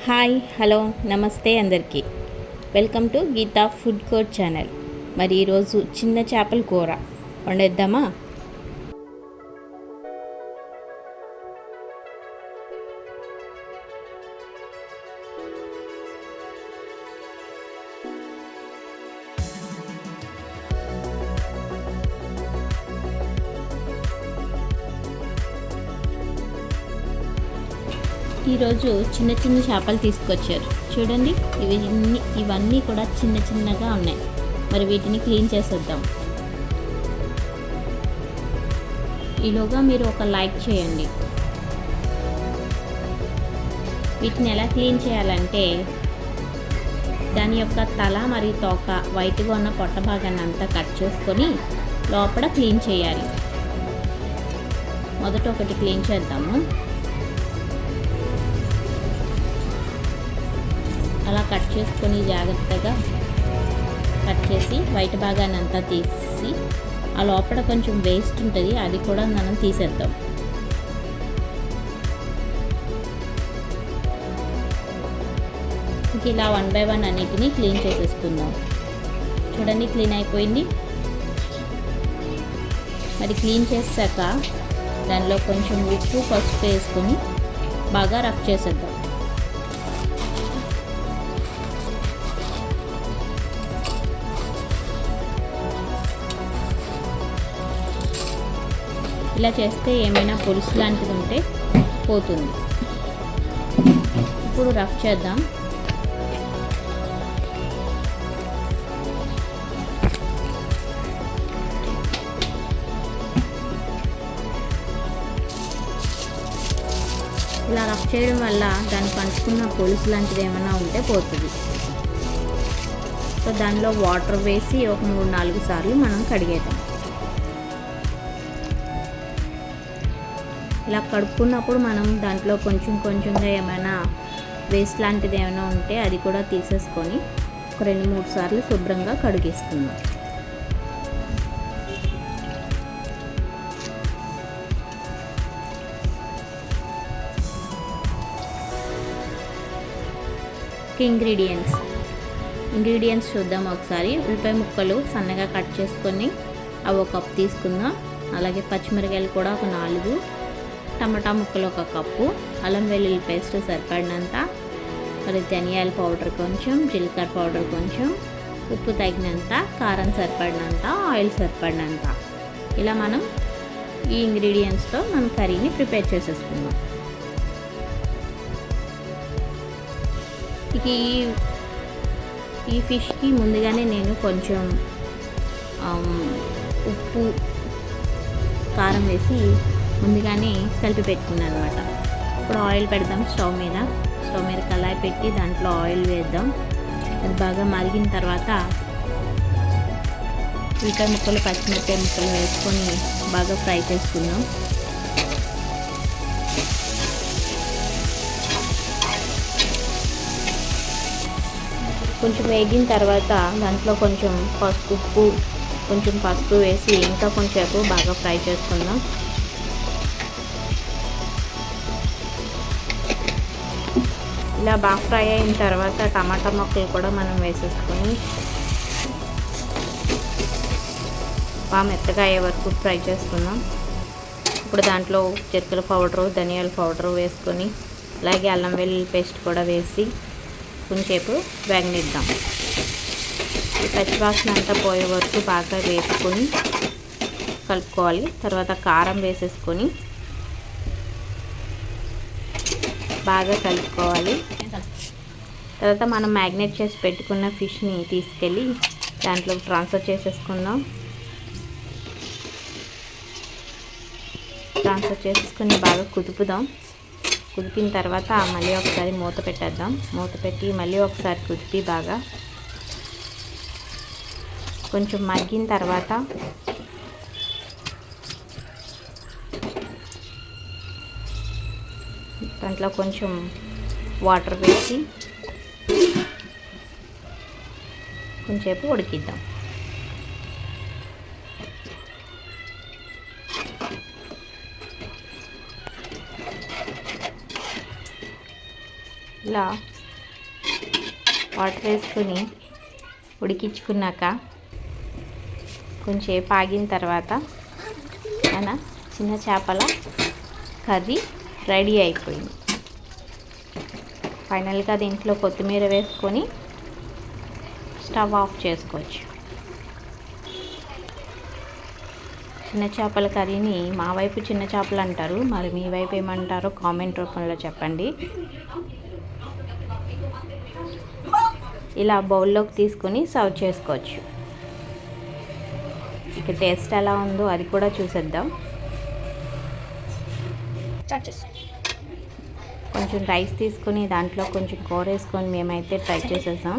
Hi hello నమస్తే అందరికీ welcome to Geetha food court channel. మరి ఈరోజు చిన్న చేపల కూర వండేద్దామా? ఈరోజు చిన్న చిన్న చేపలు తీసుకొచ్చారు చూడండి. ఇవన్నీ కూడా చిన్న చిన్నగా ఉన్నాయి. మరి వీటిని క్లీన్ చేసేద్దాం. ఈలోగా మీరు ఒక లైక్ చేయండి. వీటిని ఎలా క్లీన్ చేయాలంటే దాని యొక్క తల మరియు తోక వైట్గా ఉన్న పొట్ట భాగాన్ని అంతా కట్ చేసుకొని లోపల క్లీన్ చేయాలి. మొదట ఒకటి క్లీన్ చేద్దాము. అలా కట్ చేసుకొని జాగ్రత్తగా కట్ చేసి వైట్ భాగాన్ని అంతా తీసి ఆ లోపల కొంచెం వేస్ట్ ఉంటుంది, అది కూడా మనం తీసేద్దాం. ఇంక ఇలా 1 by 1 అన్నిటినీ క్లీన్ చేసేసుకుందాం. చూడండి, క్లీన్ అయిపోయింది. మరి క్లీన్ చేశాక దానిలో కొంచెం ఉప్పు పసుపు వేసుకొని బాగా రఫ్ చేసేద్దాం. ఇలా చేస్తే ఏమైనా పులుసు లాంటిది ఉంటే పోతుంది. ఇప్పుడు రఫ్ చేద్దాం. ఇలా రఫ్ చేయడం వల్ల దానికి అంటుకున్న పులుసు లాంటిది ఏమైనా ఉంటే పోతుంది. సో దానిలో వాటర్ వేసి ఒక 3-4 సార్లు మనం కడిగేద్దాం. ఇలా కడుక్కున్నప్పుడు మనం దాంట్లో కొంచెంగా ఏమైనా వేస్ట్ లాంటిది ఏమైనా ఉంటే అది కూడా తీసేసుకొని ఒక 2-3 సార్లు శుభ్రంగా కడిగేసుకుందాం. ఇంగ్రీడియంట్స్ చూద్దాం ఒకసారి. ఉల్లిపాయ ముక్కలు సన్నగా కట్ చేసుకొని అవి 1 కప్ తీసుకుందాం. అలాగే పచ్చిమిరకాయలు కూడా ఒక 4, టమాటా ముక్కలు 1 కప్పు, అల్లం వెల్లుల్లి పేస్ట్ సరిపడినంత, మరి ధనియాల పౌడర్ కొంచెం, జీలకర్ర పౌడర్ కొంచెం, ఉప్పు తగినంత, కారం సరిపడినంత, ఆయిల్ సరిపడినంత. ఇలా మనం ఈ ఇంగ్రీడియంట్స్తో మనం కర్రీని ప్రిపేర్ చేసేసుకుందాం. ఇక ఈ ఫిష్కి ముందుగానే నేను కొంచెం ఉప్పు కారం వేసి ముందుగానే కలిపి పెట్టుకున్నాను అనమాట. ఇప్పుడు ఆయిల్ పెడదాం. స్టవ్ మీద కళాయి పెట్టి దాంట్లో ఆయిల్ వేద్దాం. అది బాగా మరిగిన తర్వాత ఉల్లిపాయ ముక్కలు, పచ్చిమిరపకాయ ముక్కలు వేసుకొని బాగా ఫ్రై చేసుకుందాం. కొంచెం వేగిన తర్వాత దాంట్లో కొంచెం ఉప్పు, కొంచెం పసుపు వేసి ఇంకా కొంచెం బాగా ఫ్రై చేసుకుందాం. ఇలా బాగా ఫ్రై అయిన తర్వాత టమాటా ముక్కలు కూడా మనం వేసేసుకొని బాగా మెత్తగా అయ్యే వరకు ఫ్రై చేసుకుందాం. ఇప్పుడు దాంట్లో జీలకర్ర పౌడరు, ధనియాల పౌడరు వేసుకొని అలాగే అల్లం వెల్లుల్లి పేస్ట్ కూడా వేసి కొంచెంసేపు వేగనిద్దాం. ఈ పచ్చివాసన అంతా పోయే వరకు బాగా వేసుకొని కలుపుకోవాలి. తర్వాత కారం వేసేసుకొని బాగా కలుపుకోవాలి. తర్వాత మనం మ్యాగ్నేట్ చేసి పెట్టుకున్న ఫిష్ని తీసుకెళ్ళి దాంట్లో ట్రాన్స్ఫర్ చేసేసుకుందాం. ట్రాన్స్ఫర్ చేసేసుకొని బాగా కుదుపుదాం. కుదిపిన తర్వాత మళ్ళీ ఒకసారి మూత పెట్టేద్దాం. మూత పెట్టి మళ్ళీ ఒకసారి కుదిపి బాగా కొంచెం మగ్గిన తర్వాత దాంట్లో కొంచెం వాటర్ వేసి కొంచెంసేపు ఉడికిద్దాం. ఇలా వాటర్ వేసుకొని ఉడికించుకున్నాక కొంచెం ఆగిన తర్వాత మన చిన్న చేపల కర్రీ రెడీ అయిపోయింది. ఫైనల్గా దీంట్లో కొత్తిమీర వేసుకొని స్టవ్ ఆఫ్ చేసుకోవచ్చు. చిన్న చేపల కర్రీని మా వైపు చిన్న చేపలు అంటారు, మరి మీ వైపు ఏమంటారో కామెంట్ రూపంలో చెప్పండి. ఇలా బౌల్లోకి తీసుకొని సర్వ్ చేసుకోవచ్చు. ఇక టేస్ట్ ఎలా ఉందో అది కూడా చూసేద్దాం. కొంచెం రైస్ తీసుకొని దాంట్లో కొంచెం కూర వేసుకొని మేమైతే ట్రై చేసేసాం.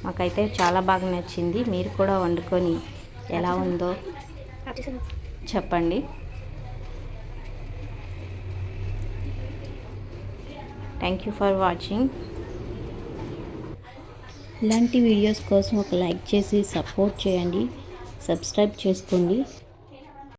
మాకైతే చాలా బాగా నచ్చింది. మీరు కూడా వండుకొని ఎలా ఉందో చెప్పండి. Thank you for watching. ఇలాంటి వీడియోస్ కోసం ఒక లైక్ చేసి సపోర్ట్ చేయండి. సబ్స్క్రైబ్ చేసుకోండి.